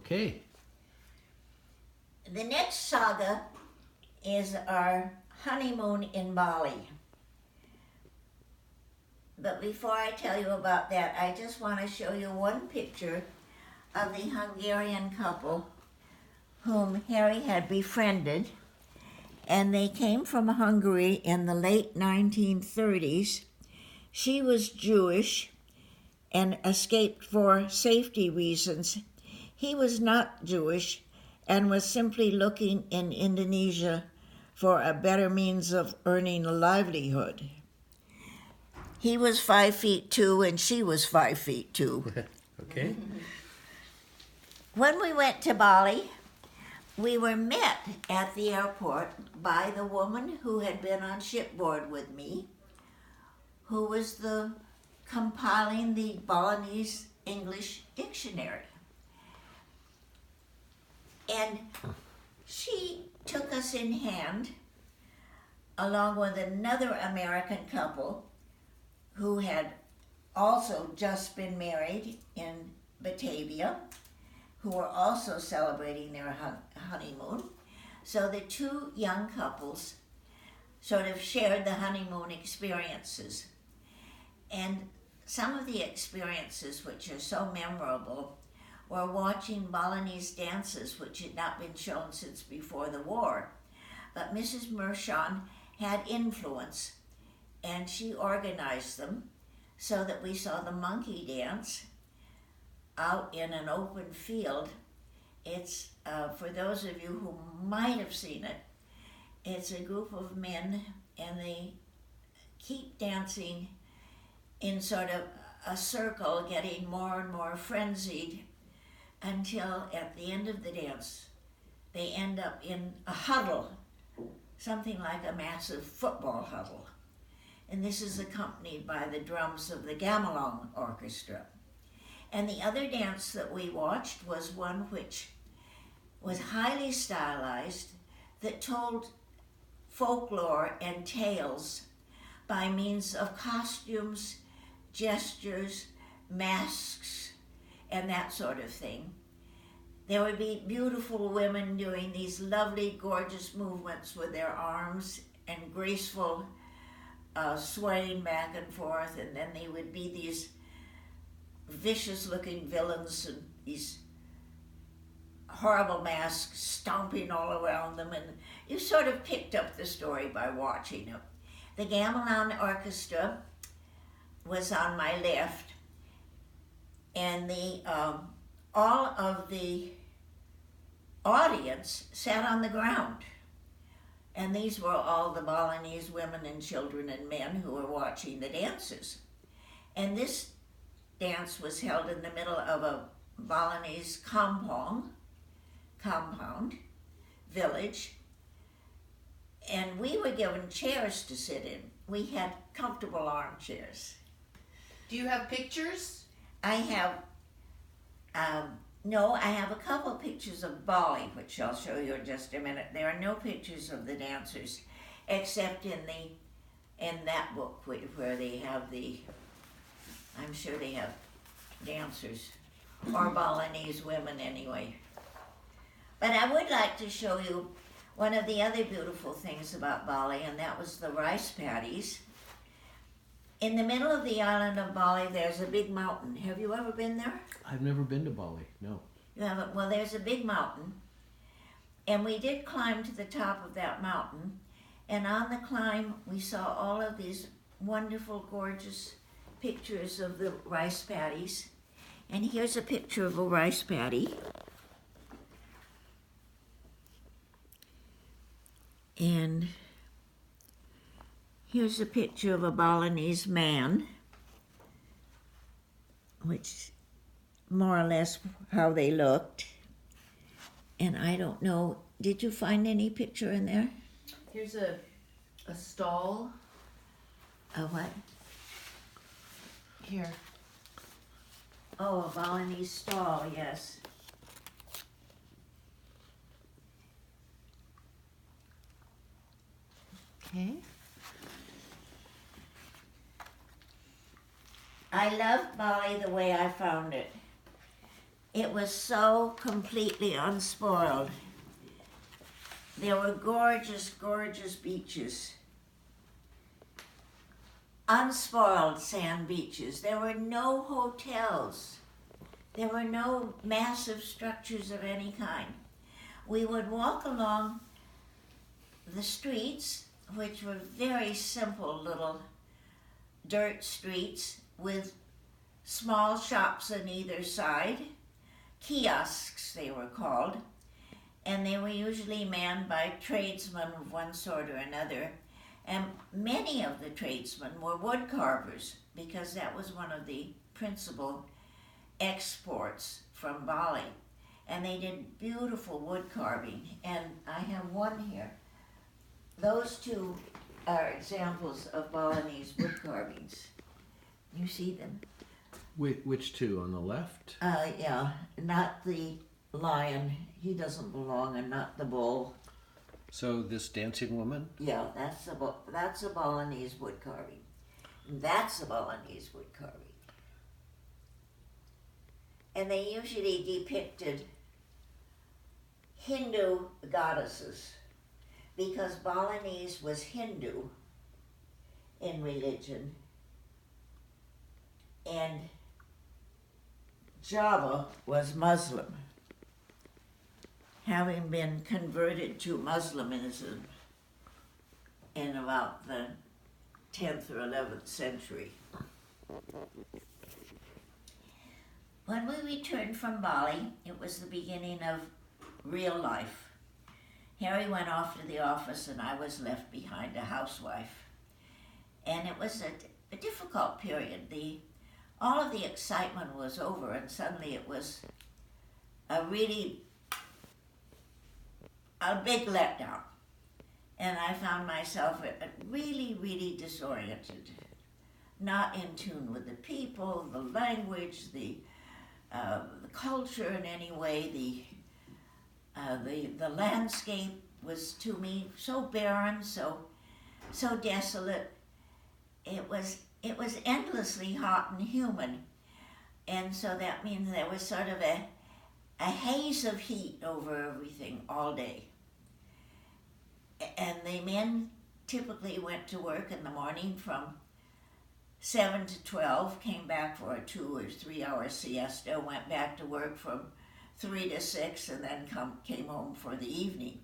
Okay. The next saga is our honeymoon in Bali. But before I tell you about that, I just want to show you one picture of the Hungarian couple whom Harry had befriended. And they came from Hungary in the late 1930s. She was Jewish and escaped for safety reasons. He was not Jewish and was simply looking in Indonesia for a better means of earning a livelihood. He was 5'2" and she was 5'2". Okay. When we went to Bali, we were met at the airport by the woman who had been on shipboard with me, who was compiling the Balinese English dictionary. And she took us in hand, along with another American couple who had also just been married in Batavia, who were also celebrating their honeymoon. So the two young couples sort of shared the honeymoon experiences. And some of the experiences which are so memorable were watching Balinese dances, which had not been shown since before the war. But Mrs. Mershon had influence, and she organized them so that we saw the monkey dance out in an open field. It's, for those of you who might have seen it, it's a group of men and they keep dancing in sort of a circle, getting more and more frenzied until at the end of the dance, they end up in a huddle, something like a massive football huddle. And this is accompanied by the drums of the gamelan orchestra. And the other dance that we watched was one which was highly stylized, that told folklore and tales by means of costumes, gestures, masks, and that sort of thing. There would be beautiful women doing these lovely, gorgeous movements with their arms and graceful swaying back and forth, and then they would be these vicious-looking villains and these horrible masks stomping all around them, and you sort of picked up the story by watching it. The gamelan orchestra was on my left, and all of the audience sat on the ground. And these were all the Balinese women and children and men who were watching the dances. And this dance was held in the middle of a Balinese compound, village, and we were given chairs to sit in. We had comfortable armchairs. Do you have pictures? I have, no, I have a couple pictures of Bali, which I'll show you in just a minute. There are no pictures of the dancers, except in that book where they have I'm sure they have dancers, or Balinese women anyway. But I would like to show you one of the other beautiful things about Bali, and that was the rice paddies. In the middle of the island of Bali, there's a big mountain. Have you ever been there? I've never been to Bali, no. You haven't? Well, there's a big mountain, and we did climb to the top of that mountain, and on the climb, we saw all of these wonderful, gorgeous pictures of the rice paddies. And here's a picture of a rice paddy. And here's a picture of a Balinese man, which more or less how they looked. And I don't know, did you find any picture in there? Here's a stall. A what? Here. Oh, a Balinese stall, yes. Okay. I love Bali the way I found it. It was so completely unspoiled. There were gorgeous, gorgeous beaches. Unspoiled sand beaches. There were no hotels. There were no massive structures of any kind. We would walk along the streets, which were very simple little dirt streets with small shops on either side, kiosks they were called, and they were usually manned by tradesmen of one sort or another. And many of the tradesmen were wood carvers because that was one of the principal exports from Bali. And they did beautiful wood carving. And I have one here. Those two are examples of Balinese wood carvings. You see them? Which two on the left? Yeah, not the lion. He doesn't belong, and not the bull. So this dancing woman? Yeah, that's a Balinese wood carving. That's a Balinese wood carving. And they usually depicted Hindu goddesses because Balinese was Hindu in religion and Java was Muslim, having been converted to Muslimism in about the 10th or 11th century. When we returned from Bali, it was the beginning of real life. Harry went off to the office and I was left behind, a housewife. And it was a difficult period. All of the excitement was over and suddenly it was a big letdown. And I found myself really, really disoriented, not in tune with the people, the language, the culture in any way. The landscape was to me so barren, so desolate. It was endlessly hot and humid, and so that means there was sort of a haze of heat over everything all day. And the men typically went to work in the morning from 7 to 12, came back for a 2 or 3 hour siesta, went back to work from 3 to 6, and then came home for the evening.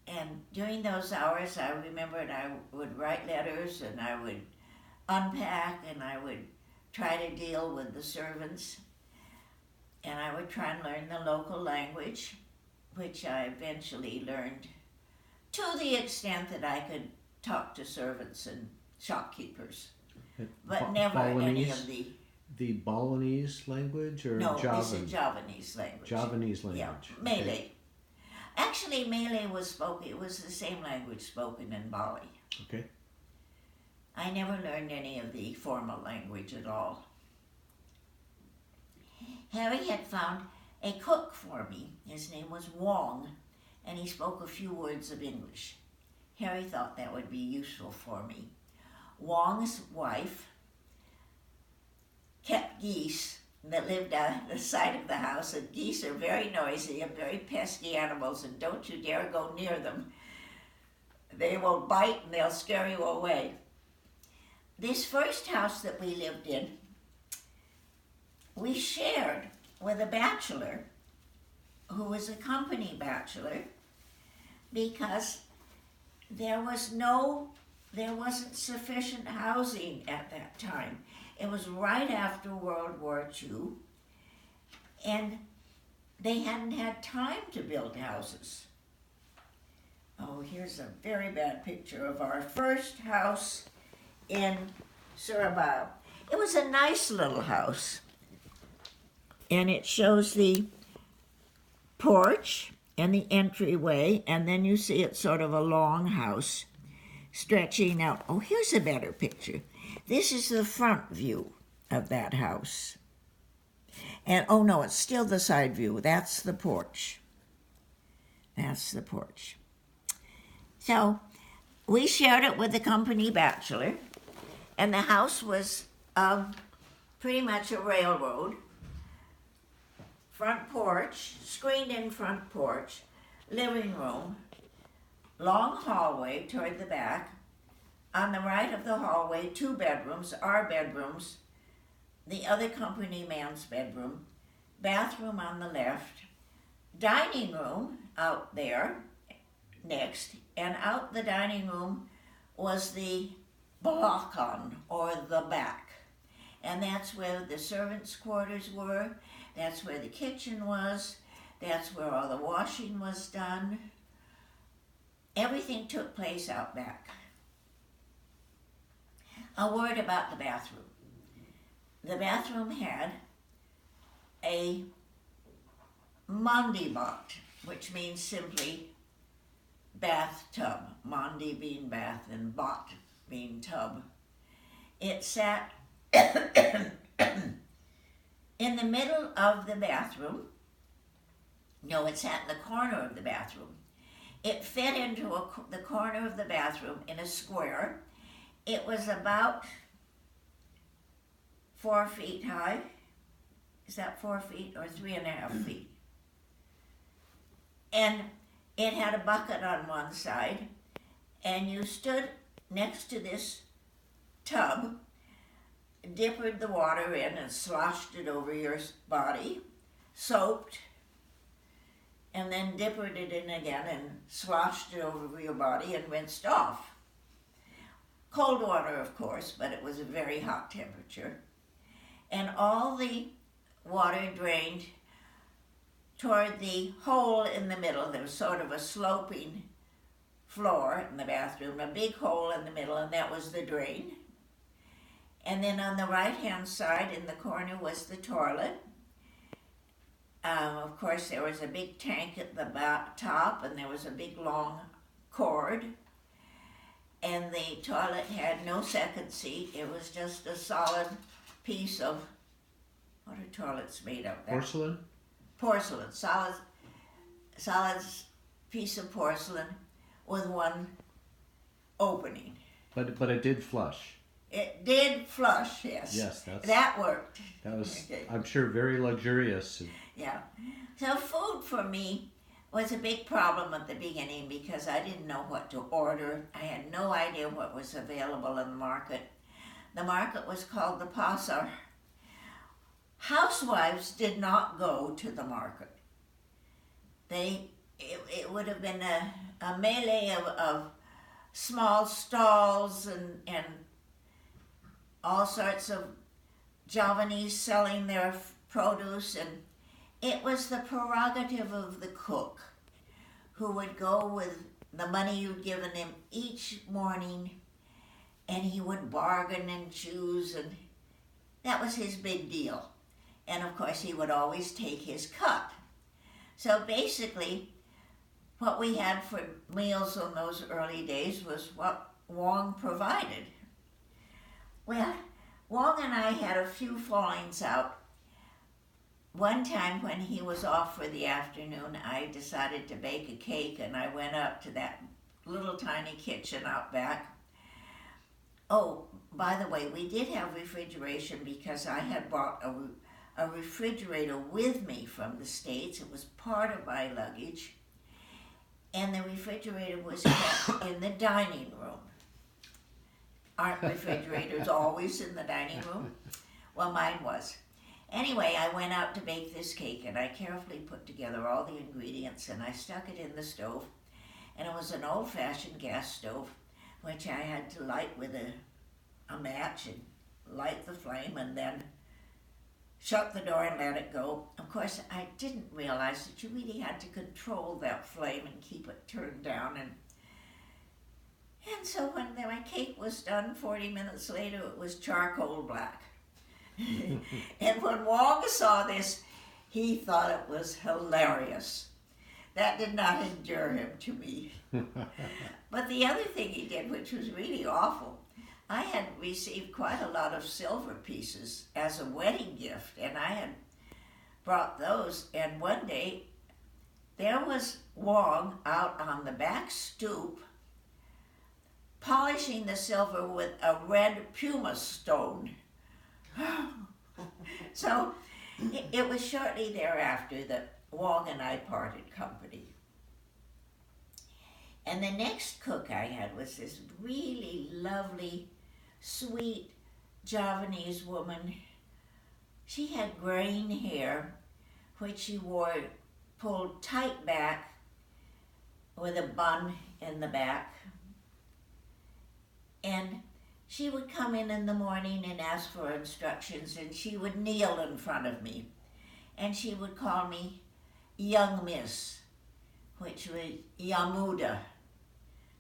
And during those hours, I remembered I would write letters and I would unpack and I would try to deal with the servants. And I would try and learn the local language, which I eventually learned to the extent that I could talk to servants and shopkeepers, but never any of the... The Balinese language or No, Javan? this is Javanese language. Javanese language. Yeah, Malay. Actually, Malay was spoken, it was the same language spoken in Bali. Okay. I never learned any of the formal language at all. Harry had found a cook for me. His name was Wong, and he spoke a few words of English. Harry thought that would be useful for me. Wong's wife kept geese that lived on the side of the house, and geese are very noisy and very pesky animals, and don't you dare go near them. They will bite and they'll scare you away. This first house that we lived in, we shared with a bachelor who was a company bachelor because there wasn't sufficient housing at that time. It was right after World War II, and they hadn't had time to build houses. Oh, here's a very bad picture of our first house in Surabaya. It was a nice little house, and it shows the porch and the entryway, and then you see it's sort of a long house stretching out. Oh, here's a better picture. This is the front view of that house. And, oh no, it's still the side view. That's the porch. That's the porch. So we shared it with the company bachelor, and the house was pretty much a railroad. front porch, screened-in front porch, living room, long hallway toward the back. On the right of the hallway, 2 bedrooms, our bedrooms, the other company man's bedroom, bathroom on the left, dining room out there next, and out the dining room was the balcon, or the back. And that's where the servants' quarters were, that's where the kitchen was, that's where all the washing was done. Everything took place out back. A word about the bathroom. The bathroom had a mandibot, which means simply bathtub. Mandi being bath and bot being tub. It sat in the middle of the bathroom. No, it sat in the corner of the bathroom. It fit into the corner of the bathroom in a square. It was about 4 feet high. Is that 4 feet or 3.5 feet? And it had a bucket on one side, and you stood next to this tub, dippered the water in and sloshed it over your body, soaped, and then dippered it in again and sloshed it over your body and rinsed off. Cold water, of course, but it was a very hot temperature. And all the water drained toward the hole in the middle. There was sort of a sloping floor in the bathroom, a big hole in the middle, and that was the drain. And then on the right-hand side in the corner was the toilet. Of course, there was a big tank at the top, and there was a big long cord. And the toilet had no second seat. It was just a solid piece of, what are toilets made of? Porcelain? Porcelain, solid piece of porcelain with one opening. But it did flush. It did flush, yes. Yes, that worked. That was, Okay. I'm sure, very luxurious. Yeah. So food for me was a big problem at the beginning because I didn't know what to order. I had no idea what was available in the market. The market was called the Pasar. Housewives did not go to the market. It would have been a melee of small stalls and all sorts of Javanese selling their produce, and it was the prerogative of the cook who would go with the money you'd given him each morning, and he would bargain and choose, and that was his big deal. And of course he would always take his cut. So basically what we had for meals in those early days was what Wong provided. Well, Wong and I had a few fallings out. One time when he was off for the afternoon, I decided to bake a cake, and I went up to that little tiny kitchen out back. Oh, by the way, we did have refrigeration because I had bought a refrigerator with me from the States. It was part of my luggage. And the refrigerator was kept in the dining room. Aren't refrigerators always in the dining room? Well, mine was. Anyway, I went out to bake this cake, and I carefully put together all the ingredients, and I stuck it in the stove. And it was an old-fashioned gas stove, which I had to light with a match and light the flame and then shut the door and let it go. Of course, I didn't realize that you really had to control that flame and keep it turned down. And so when my cake was done, 40 minutes later, it was charcoal black. And when Wong saw this, he thought it was hilarious. That did not endure him to me. But the other thing he did, which was really awful, I had received quite a lot of silver pieces as a wedding gift, and I had brought those, and one day there was Wong out on the back stoop polishing the silver with a red pumice stone. So It was shortly thereafter that Wong and I parted company. And the next cook I had was this really lovely, sweet Javanese woman. She had graying hair, which she wore pulled tight back with a bun in the back. And she would come in the morning and ask for instructions, and she would kneel in front of me. And she would call me young miss, which was Yamuda.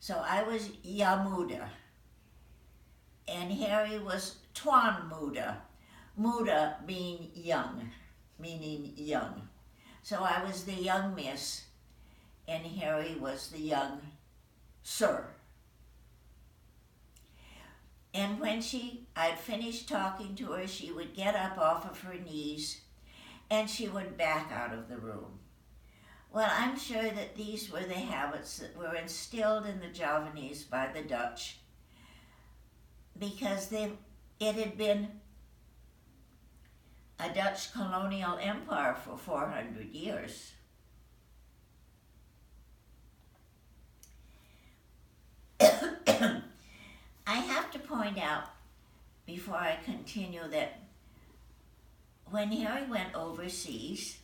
So I was Yamuda. And Harry was Tuan Muda. Muda being young, meaning young. So I was the young miss, and Harry was the young sir. And when I'd finished talking to her, she would get up off of her knees and she would back out of the room. Well, I'm sure that these were the habits that were instilled in the Javanese by the Dutch, because it had been a Dutch colonial empire for 400 years. I have to point out, before I continue, that when Harry went overseas,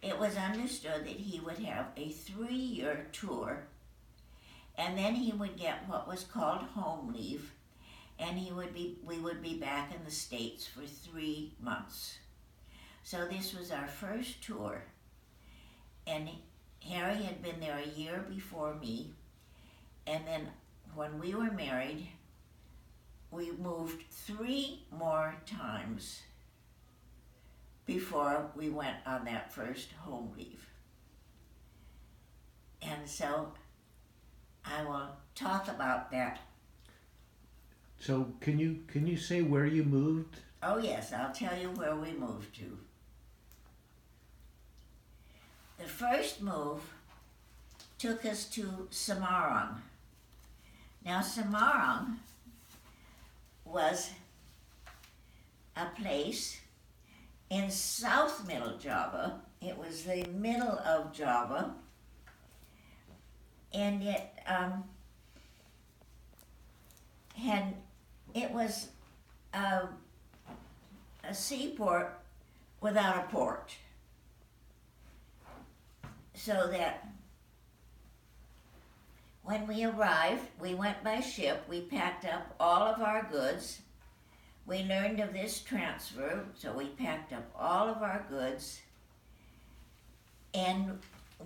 it was understood that he would have a 3-year tour, and then he would get what was called home leave, and we would be back in the States for 3 months. So this was our first tour, and Harry had been there a year before me, and then when we were married, we moved 3 more times before we went on that first home leave. And so I will talk about that. So can you say where you moved? Oh yes, I'll tell you where we moved to. The first move took us to Semarang. Now Semarang was a place in South Middle Java. It was the middle of Java, and it was a seaport without a port, so that when we arrived, we went by ship, we packed up all of our goods. We learned of this transfer, so we packed up all of our goods, and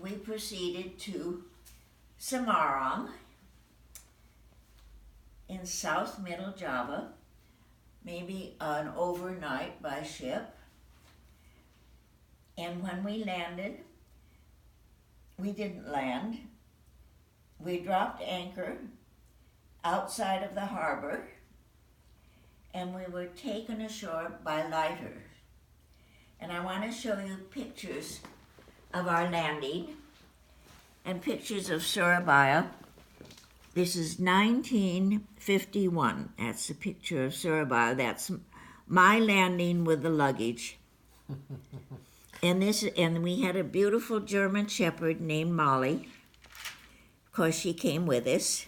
we proceeded to Semarang in South Middle Java, maybe an overnight by ship. And when we landed, we didn't land. We dropped anchor outside of the harbor, and we were taken ashore by lighters. And I want to show you pictures of our landing and pictures of Surabaya. This is 1951. That's a picture of Surabaya. That's my landing with the luggage. And we had a beautiful German shepherd named Molly. Of course, she came with us.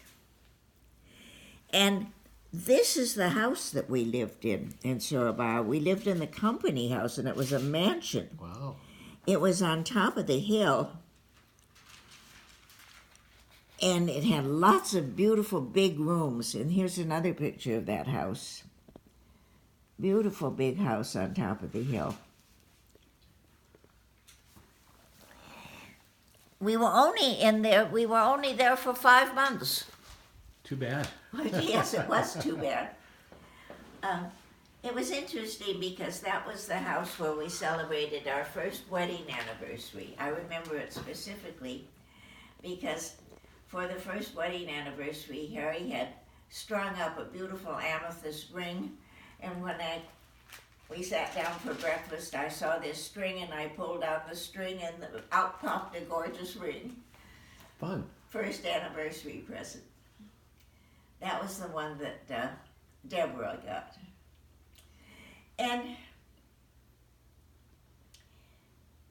And this is the house that we lived in Surabaya. We lived in the company house, and it was a mansion. Wow. It was on top of the hill, and it had lots of beautiful big rooms. And here's another picture of that house. Beautiful big house on top of the hill. We were only there for 5 months. Too bad. Yes, it was too bad. It was interesting because that was the house where we celebrated our first wedding anniversary. I remember it specifically because for the first wedding anniversary, Harry had strung up a beautiful amethyst ring, and when we sat down for breakfast, I saw this string, and I pulled out the string, and out popped a gorgeous ring. Fun. First anniversary present. That was the one that Deborah got. And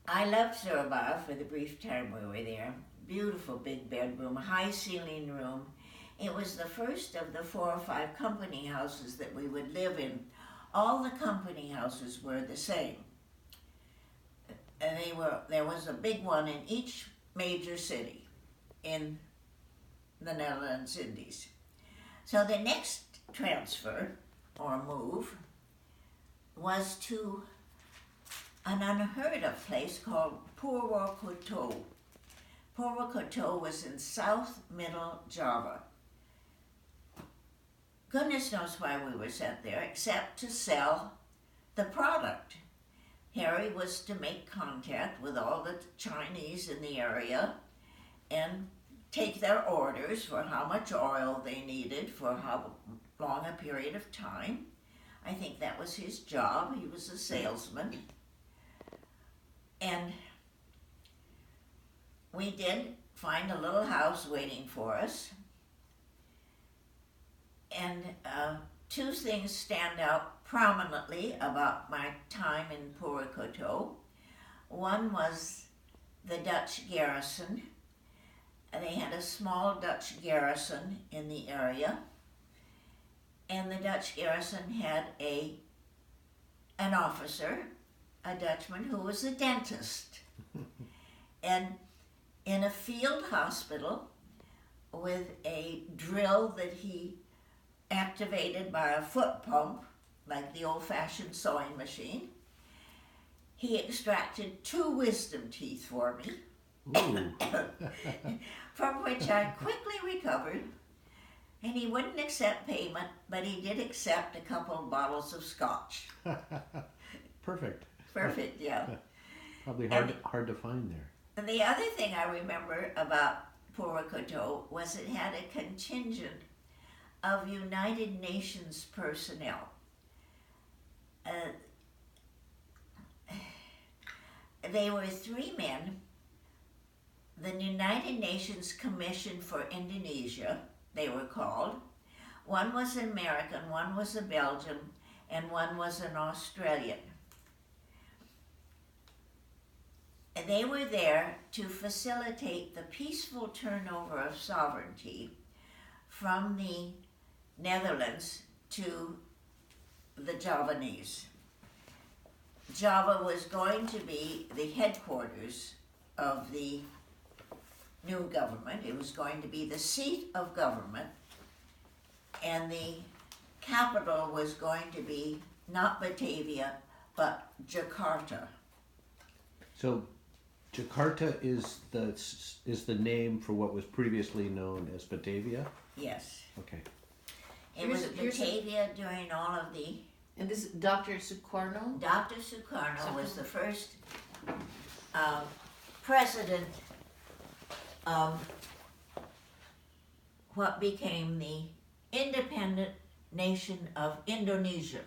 I loved Surabaya for the brief time we were there. Beautiful big bedroom, high ceiling room. It was the first of the 4 or 5 company houses that we would live in. All the company houses were the same. And there was a big one in each major city in the Netherlands Indies. So the next transfer or move was to an unheard of place called Purwokerto. Purwokerto was in South Middle Java. Goodness knows why we were sent there, except to sell the product. Harry was to make contact with all the Chinese in the area and take their orders for how much oil they needed for how long a period of time. I think that was his job. He was a salesman. And we did find a little house waiting for us. And 2 things stand out prominently about my time in Purwokerto. One was the Dutch garrison. They had a small Dutch garrison in the area, and the Dutch garrison had an officer, a Dutchman, who was a dentist. And in a field hospital with a drill that he activated by a foot pump, like the old-fashioned sewing machine, he extracted 2 wisdom teeth for me. From which I quickly recovered, and he wouldn't accept payment, but he did accept a couple of bottles of scotch. Perfect. Perfect, yeah. Probably hard to find there. And the other thing I remember about Purwokerto was it had a contingent of United Nations personnel. They were 3 men. The United Nations Commission for Indonesia, they were called. One was an American, one was a Belgian, and one was an Australian. And they were there to facilitate the peaceful turnover of sovereignty from the Netherlands to the Javanese. Java was going to be the headquarters of the new government. It was going to be the seat of government, and the capital was going to be not Batavia, but Jakarta. So Jakarta is the name for what was previously known as Batavia? Yes. Okay. It was Batavia during all of the... And this is Dr. Sukarno? Dr. Sukarno was the first president of what became the independent nation of Indonesia.